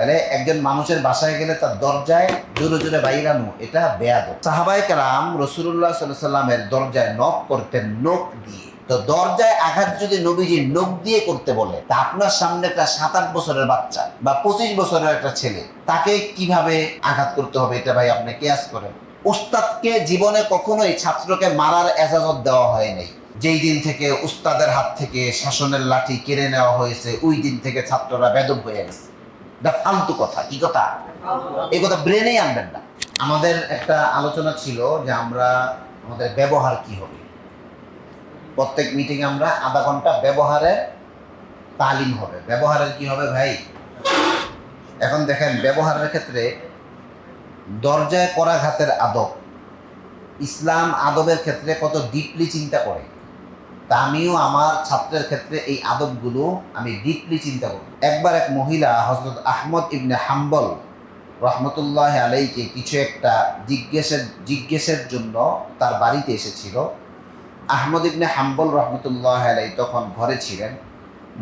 তাহলে একজন মানুষের বাসায় গেলে তার দরজায় জোরে জোরে বাইরানো এটা বেয়াদব। সাহাবায়ে কেরাম রাসূলুল্লাহ সাল্লাল্লাহু আলাইহি ওয়াসাল্লামের দরজায় নক করতেন নখ দিয়ে। তো দরজায় আঘাত যদি নবীজি নখ দিয়ে করতে বলে, তা আপনার সামনে একটা 7-8 বছরের বাচ্চা বা 25 বছরের একটা ছেলে, তাকে কিভাবে আঘাত করতে হবে এটা ভাই আপনি কিয়াস করেন। উস্তাদকে জীবনে কখনোই ছাত্রকে মারার এজাজত দেওয়া হয় নাই। যেই দিন থেকে উস্তাদের হাত থেকে শাসনের লাঠি কেড়ে নেওয়া হয়েছে, ওই দিন থেকে ছাত্ররা বেদব হয়ে গেছে। এটা ফালতু কথা। কি কথা? এই কথা ব্রেনেই আনবেন না। আমাদের একটা আলোচনা ছিল যে আমরা আমাদের ব্যবহার কি হবে। প্রত্যেক মিটিংয়ে আমরা আধা ঘন্টা ব্যবহারের তালিম হবে। ব্যবহারের কি হবে ভাই? এখন দেখেন, ব্যবহারের ক্ষেত্রে দরজায় করাঘাতের আদব, ইসলাম আদবের ক্ষেত্রে কত ডিপলি চিন্তা করে, তা আমিও আমার ছাত্রের ক্ষেত্রে এই আদবগুলো আমি ডিপলি চিন্তা করি। একবার এক মহিলা হযরত আহমদ ইবনে হাম্বল রহমতুল্লাহ আলাইকে কিছু একটা জিজ্ঞেসের জন্য তার বাড়িতে এসেছিল। আহমদ ইবনে হাম্বল রহমতুল্লাহ আলাই তখন ঘরে ছিলেন।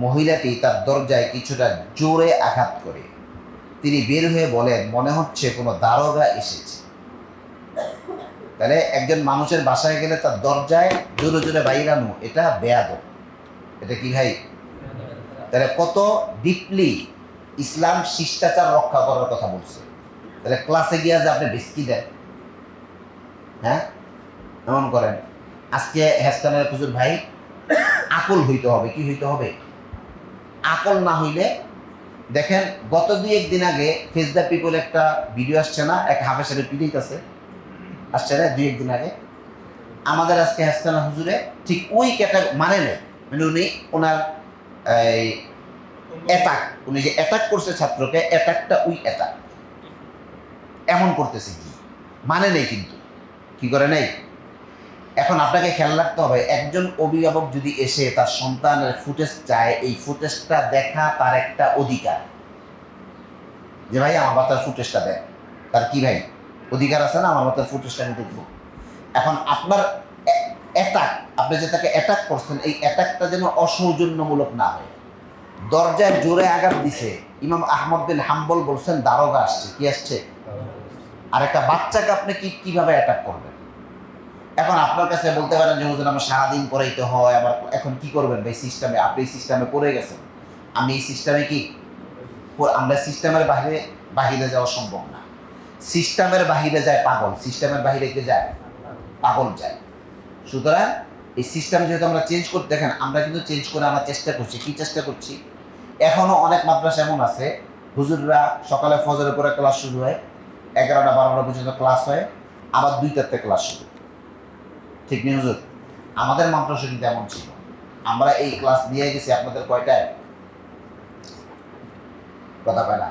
মহিলাটি তার দরজায় কিছুটা জোরে আঘাত করে। তিনি বের হয়ে বলেন, মনে হচ্ছে কোনো দারোগা এসেছে। তাহলে একজন মানুষের বাসায় গেলে তার দরজায় জোরে জোরে বাইরানো এটা বেয়াদব। এটা কি ভাই? তাহলে কত ডিপলি ইসলাম শিষ্টাচার রক্ষা করার কথা বলছে। তাহলে ক্লাসে গিয়ে যে আপনি বিস্কি দেন, হ্যাঁ এমন করেন। আজকে হেস্তানের হুজুর ভাই আকল হইতে হবে। কি হইতে হবে? আকল না হইলে দেখেন, গত 2-1 দিন আগে ফেস দ্য পিপল একটা ভিডিও আসছে না, এক হাফেজের পিডিত আছে, আসছে না 2-1 দিন আগে। আমাদের আজকে হেস্তানা হুজুরে ঠিক ওই ক্যাটাগরি মানে নেই, মানে উনি ওনার এই অ্যাটাক, উনি যে অ্যাটাক করছে ছাত্রকে, অ্যাটাকটা ওই অ্যাটাক এমন করতেছে কি মানে নেই, কিন্তু কি করে নেই। এখন আপনাকে খেয়াল রাখতে হবে, একজন অভিভাবক যদি এসে তার সন্তানের ফুটেজ চায়, এই ফুটেজটা দেখা তার একটা অধিকার। যে ভাই আমার বাচ্চার ফুটেজটা দেন, তার কি ভাই অধিকার আছে না, আমার বাচ্চার ফুটেজটা আমি দেখবো। এখন আপনার অ্যাটাক, আপনি যে তাকে অ্যাটাক করছেন, এই অ্যাটাকটা যেন অসৌজন্যমূলক না হয়। দরজায় জোরে আঘাত দিছে, ইমাম আহমদ বিন হাম্বল বলছেন দারোগা আসছে। কি আসছে? আর একটা বাচ্চাকে আপনি কিভাবে অ্যাটাক করবেন? এখন আপনার কাছে বলতে পারেন যে হুজুর আমার সারাদিন পড়াইতে হয়, আবার এখন কি করবেন ভাই সিস্টেমে, আপনি এই সিস্টেমে পড়ে গেছেন, আমি এই সিস্টেমে কি, আমরা সিস্টেমের বাহিরে যাওয়া সম্ভব না। সিস্টেমের বাহিরে যায় পাগল, সিস্টেমের বাহিরে কে যায়? পাগল যায়। সুতরাং এই সিস্টেম যেহেতু আমরা চেঞ্জ করতে, দেখেন আমরা কিন্তু চেঞ্জ করে আনার চেষ্টা করছি। কি চেষ্টা করছি? এখনো অনেক মাদ্রাসা এমন আছে, হুজুররা সকালে ফজরের পরে ক্লাস শুরু হয়, 11টা-12টা পর্যন্ত ক্লাস হয়, আবার 2টাতে ক্লাস শুরু। ঠিক নেই হুজুর? আমাদের মাদ্রাসা কিন্তু এমন ছিল, আমরা এই ক্লাস নিয়ে গেছি আপনাদের কয়টায়? কথা পায় না,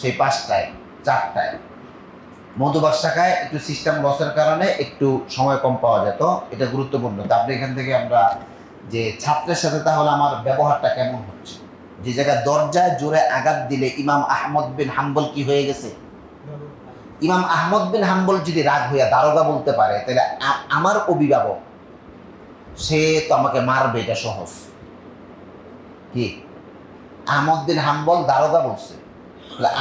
সেই 5টায় 4টায়। মধুবাগ শাখায় একটু সিস্টেম লসের কারণে একটু সময় কম পাওয়া যেত, এটা গুরুত্বপূর্ণ। তা আপনি এখান থেকে আমরা যে ছাত্রের সাথে তাহলে আমার ব্যবহারটা কেমন হচ্ছে। যে জায়গায় দরজায় জোরে আঘাত দিলে ইমাম আহমদ বিন হাম্বল কি হয়ে গেছে? ইমাম আহমদ বিন হাম্বল যদি রাগ হইয়া দারোগা বলতে পারে, তাহলে আমার অভিভাবক সে তো আমাকে মারবে, এটা সহজ। কি আহমদ বিন হাম্বল দারোগা বলছে,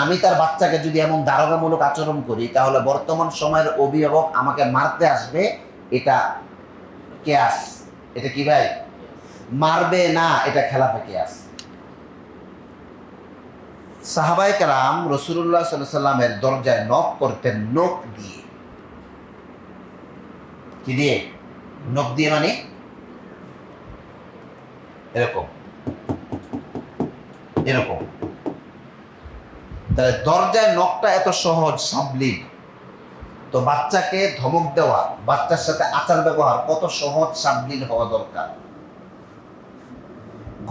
আমি তার বাচ্চাকে যদি এমন দারোগামূলক আচরণ করি, তাহলে বর্তমান সময়ের অভিভাবক আমাকে মারতে আসবে, এটা কেয়াস। এটা কি ভাই? মারবে না, এটা খেলাফে কেয়াস। সাহাবায়ে কেরাম রাসূলুল্লাহ সাল্লাল্লাহু আলাইহি ওয়াসাল্লামের দরজায় নক করতেন নখ দিয়ে। কি দিয়ে? নখ দিয়ে, মানে এরকম এরকম। তাহলে দরজায় নখটা এত সহজ সাবলীল, তো বাচ্চাকে ধমক দেওয়া, বাচ্চার সাথে আচার ব্যবহার কত সহজ সাবলীল হওয়া দরকার।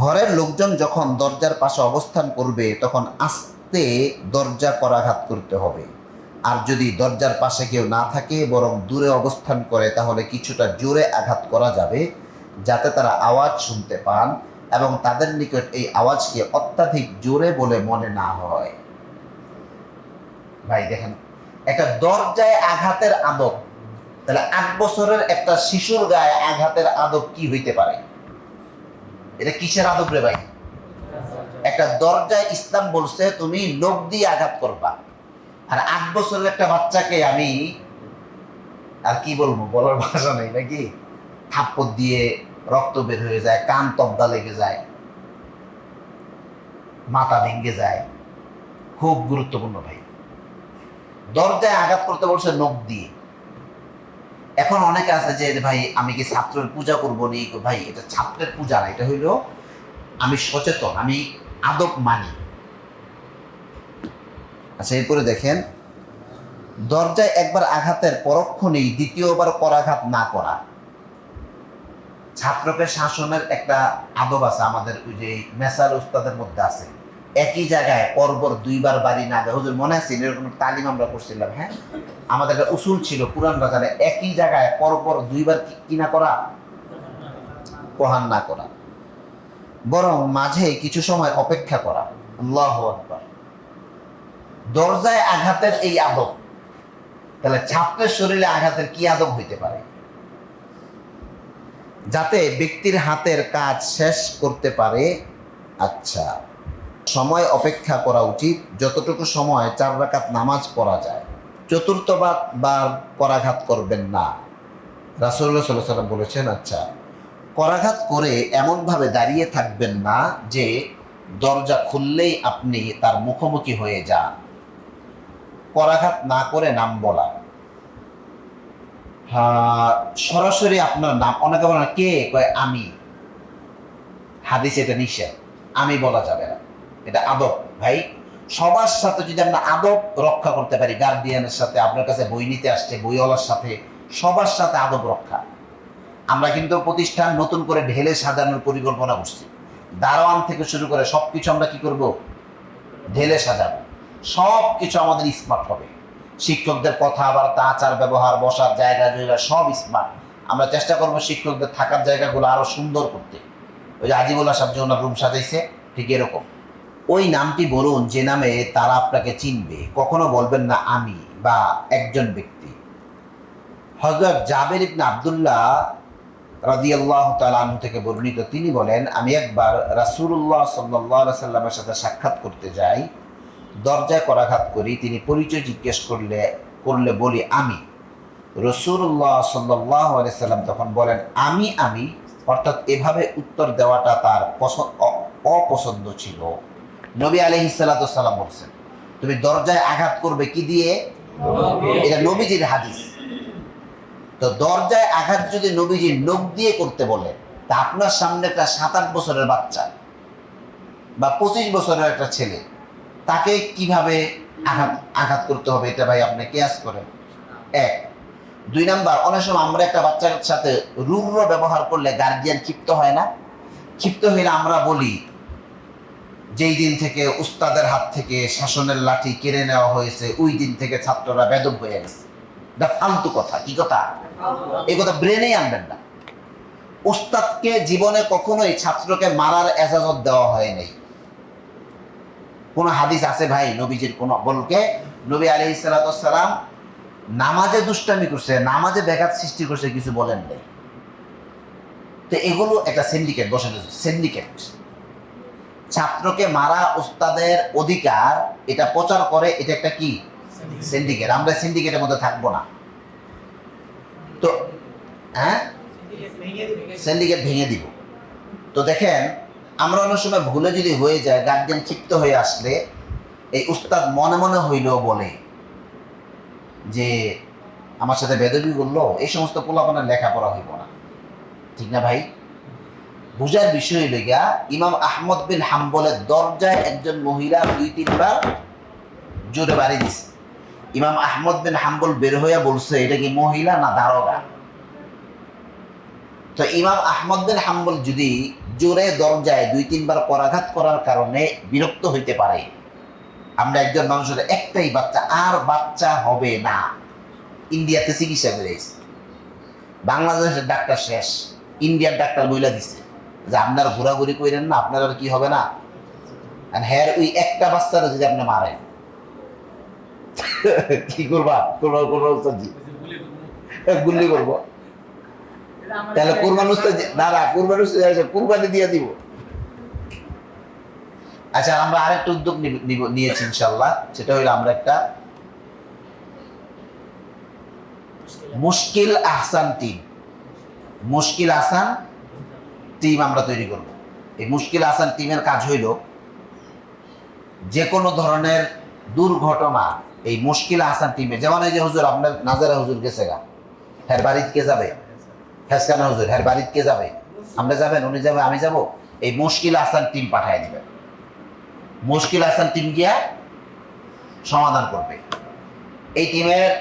ঘরের লোকজন যখন দরজার পাশে অবস্থান করবে, তখন আস্তে দরজা করাঘাত করতে হবে। আর যদি দরজার পাশে কেউ না থাকে, বরং দূরে অবস্থান করে, তাহলে কিছুটা জোরে আঘাত করা যাবে, যাতে তারা আওয়াজ শুনতে পান এবং তাদের নিকট এই আওয়াজকে অত্যাধিক জোরে বলে মনে না হয়। ভাই দেখেন, একটা দরজায় আঘাতের আদব, তাহলে 8 বছরের একটা শিশুর গায়ে আঘাতের আদব কি হইতে পারে? এটা কিসের আদব রে ভাই? একটা দরজায় ইসলাম বলছে তুমি নখ দিয়ে আঘাত করবা। আর 8 বছরের একটা বাচ্চাকে আমি আর কি বলবো, বলার ভাষা নেই নাকি, থাপ্পড় দিয়ে রক্ত বের হয়ে যায়, কান তবদা লেগে যায়, মাথা ভেঙে যায়। খুব গুরুত্বপূর্ণ ভাই, দরজায় আঘাত করতে বলছে নখ দিয়ে। এখন অনেকে আছে যে ভাই আমি কি ছাত্রের পূজা করবো নি? ভাই এটা ছাত্রের পূজা না, এটা হইলো আমি সচেতন, আমি আদব মানি। আচ্ছা, এরপরে দেখেন, দরজায় একবার আঘাতের পরক্ষণেই দ্বিতীয়বার করাঘাত না করা। ছাত্রকে শাসনের একটা আদব আছে আমাদের, ওই যে মেসার উস্তাদের মধ্যে আছে, একই জায়গায় পরপর 2 বার বাড়ি না দেয়। হুজুর মনে আছে এরকম তালিম আমরা করছিলাম? হ্যাঁ, আমাদের একটা উসুল ছিল পুরান বাজারে, একই জায়গায় পরপর 2 বার কি না করা, প্রহার না করা, বরং মাঝে কিছু সময় অপেক্ষা করা। আল্লাহু আকবার। দরজায় আঘাতের এই আদব, তাহলে ছাত্রের শরীরে আঘাতের কি আদব হইতে পারে? যাতে ব্যক্তির হাতের কাজ শেষ করতে পারে। আচ্ছা, সময় অপেক্ষা করা উচিত, যতটুকু সময় 4 রাকাত নামাজ পড়া যায়। চতুর্থবার করাঘাত করবেন না, রাসূলুল্লাহ সাল্লাল্লাহু আলাইহি ওয়াসাল্লাম বলেছেন। আচ্ছা, করাঘাত করে এমনভাবে দাঁড়িয়ে থাকবেন না যে দরজা খুললেই আপনি তার মুখোমুখি হয়ে যান। করাঘাত না করে নাম বলা, সরাসরি আপনার নাম, অনেকে বলে কে, কয় আমি। হাদিস এটা নিষেধ, আমি বলা যাবে না, এটা আদব ভাই। সবার সাথে যদি আমরা আদব রক্ষা করতে পারি, গার্ডিয়ানের সাথে, আপনার কাছে বই নিতে আসছে বইওয়ালার সাথে, সবার সাথে আদব রক্ষা। আমরা কিন্তু প্রতিষ্ঠান নতুন করে ঢেলে সাজানোর পরিকল্পনা করছি, দারোয়ান থেকে শুরু করে সবকিছু আমরা কি করব, ঢেলে সাজাবো। সব কিছু আমাদের স্মার্ট হবে, শিক্ষকদের কথাবার্তা, আচার ব্যবহার, বসার জায়গা সব স্মার্ট। আমরা চেষ্টা করবো শিক্ষকদের থাকার জায়গাগুলো আরো সুন্দর করতে। ওই যে আজিবুল্লাহ সাহেব যে ওনার রুম সাজাইছে, ঠিক এরকম ওই নামটি বলুন যে নামে তারা আপনাকে চিনবে। কখনো বলবেন না আমি বা একজন ব্যক্তি। হযরত জাবের ইবনে আব্দুল্লাহ রাদিয়াল্লাহু তাআলা আনহু থেকে বর্ণিত, তিনি বলেন, আমি একবার রাসূলুল্লাহ সাল্লাল্লাহু আলাইহি সাল্লামের সাথে সাক্ষাৎ করতে যাই, দরজায় করাঘাত করি, তিনি পরিচয় জিজ্ঞেস করলে বলি আমি। রাসূলুল্লাহ সাল্লাল্লাহু আলাইহি সাল্লাম তখন বলেন আমি আমি, অর্থাৎ এভাবে উত্তর দেওয়াটা তার অপছন্দ ছিল। নবী আলাইহিস সালাতু সালাম বলছেন তুমি দরজায় আঘাত করবে কি দিয়ে? এটা নবীজির হাদিস। তো দরজায় আঘাত যদি নবীজি নখ দিয়ে করতে বলে, তা আপনার সামনে একটা 7-8 বছরের বাচ্চা বা 25 বছরের একটা ছেলে, তাকে কিভাবে আঘাত করতে হবে? এটা ভাই আপনি কিয়াস করেন। 1, 2 নাম্বার, অনেক সময় আমরা একটা বাচ্চার সাথে রূঢ় ব্যবহার করলে গার্জিয়ান ক্ষিপ্ত হয় না? ক্ষিপ্ত হইলে আমরা বলি যেই দিন থেকে উস্তাদের হাত থেকে শাসনের লাঠি কেড়ে নেওয়া হয়েছে, ওই দিন থেকে ছাত্ররা বেদব হয়ে গেছে। এটা ফালতু কথা। কি কথা? এই কথা ব্রেনেই আনবেন না। উস্তাদকে জীবনে কখনোই ছাত্রকে মারার এজাজত দেওয়া হয় নাই। কোন হাদিস আছে ভাই নবীজির কোন বলকে নবী আলাইহিস সালাতু ওয়াস সালাম নামাজে দুষ্টামি করছে, নামাজে ব্যাঘাত সৃষ্টি করছে, কিছু বলেন নাই। তো এগুলো একটা সিন্ডিকেট বসে রয়েছে, সিন্ডিকেট। ছাত্রকে মারা উস্তাদের অধিকার, এটা প্রচার করে, এটা একটা কি সিন্ডিকেট। আমরা সিন্ডিকেটের মধ্যে থাকবো না। তো হ্যাঁ, সিন্ডিকেট ভেঙে দিব। তো দেখেন, আমরা অনেক সময় ভুলে যদি হয়ে যায়, গার্জিয়ান ক্ষিপ্ত হয়ে আসলে এই উস্তাদ মনে মনে হইলেও বলে যে আমার সাথে বেদবি করলো, এই সমস্ত পোলাপানের লেখাপড়া হইব না। ঠিক না ভাই? বুঝার বিষয় লেগা ইমাম আহমদ বিন হাম্বলের দরজায় একজন মহিলা 2-3 বার জোরে বাড়ি দিছে। ইমাম আহমদ বিন হাম্বল বের হইয়া বলছে এটা কি মহিলা না দারোগা? তো ইমাম আহমদ বিন হাম্বল যদি জোরে দরজায় 2-3 বার করাঘাত করার কারণে বিরক্ত হইতে পারে, আমরা একজন মানুষের একটাই বাচ্চা, আর বাচ্চা হবে না। ইন্ডিয়াতে চিকিৎসা করেছে, বাংলাদেশের ডাক্তার শেষ, ইন্ডিয়ার ডাক্তার বইলা দিছে যে আপনার ঘোরাঘুরি করেন না, আপনার আর কি হবে না। আর হ্যাঁ, ওই একটা বাচ্চারা যদি আপনি মারেন কি করবা? গুল্লি করবো। তাহলে কুরবানি কুরবানি দিয়ে দিব। আচ্ছা, আমরা আরেকটা উদ্যোগ নিয়েছি ইনশাল্লাহ, সেটা হইলো আমরা একটা মুশকিল আহসান টিম, মুশকিল আহসান টিম আমরা তৈরি করব। এই মুশকিল আহসান টিমের কাজ হইল যে কোনো ধরনের দুর্ঘটনা এই মুশকিল আহসান টিমে, যেমন এই যে হুজুর আপনার নাজারা হুজুর গেছে গা, হ্যার বাড়িতে কে যাবে? হেসকানা হুজুর হ্যার বাড়িতে কে যাবে? আমরা যাবেন, উনি যাবে, আমি যাব। এই মুশকিল আহসান টিম পাঠিয়ে দিবেন, মুশকিল আহসান টিম গিয়া সমাধান করবে। এই টিমের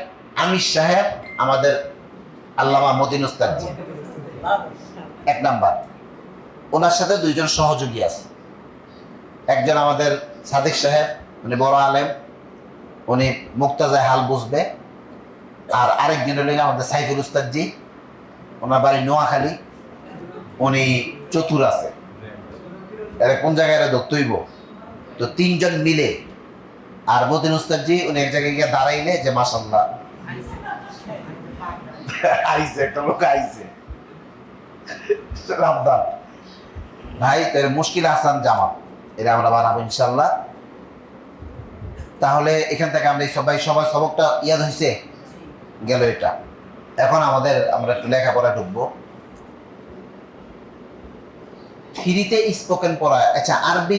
আমির সাহেব আমাদের আল্লামা মতিন উস্তাদ জি, এক নাম্বার। ওনার সাথে দুইজন সহযোগী আছে, একজন আমাদের সাদিক সাহেব, উনি বড় আলেম, উনি মুক্তাজায় হাল বুঝবে। আর আরেকজন হলেন আমাদের সাইফুল উস্তাদ জি, ওনার বাড়ি নোয়াখালী, উনি চতুর আছে, এরা কোন জায়গায় এরা ধরতে হইব। তো তিনজন মিলে, আর মতিন উস্তাদ জি উনি এক জায়গায় গিয়ে দাঁড়াইলে যে মাশাল্লাহ আইছে, একটা লোক আইছে রামদান ভাই, তো এর মুশকিল আহসান জামাত এটা আমরা বানাবো ইনশাল্লাহ। তাহলে এখান থেকে আমরা সবাই সবকটা ইয়াদ হয়েছে গেল এটা। এখন আমরা একটু লেখাপড়া ঢুকবো। ফ্রিতে স্পোকেন পড়া, আচ্ছা আরবি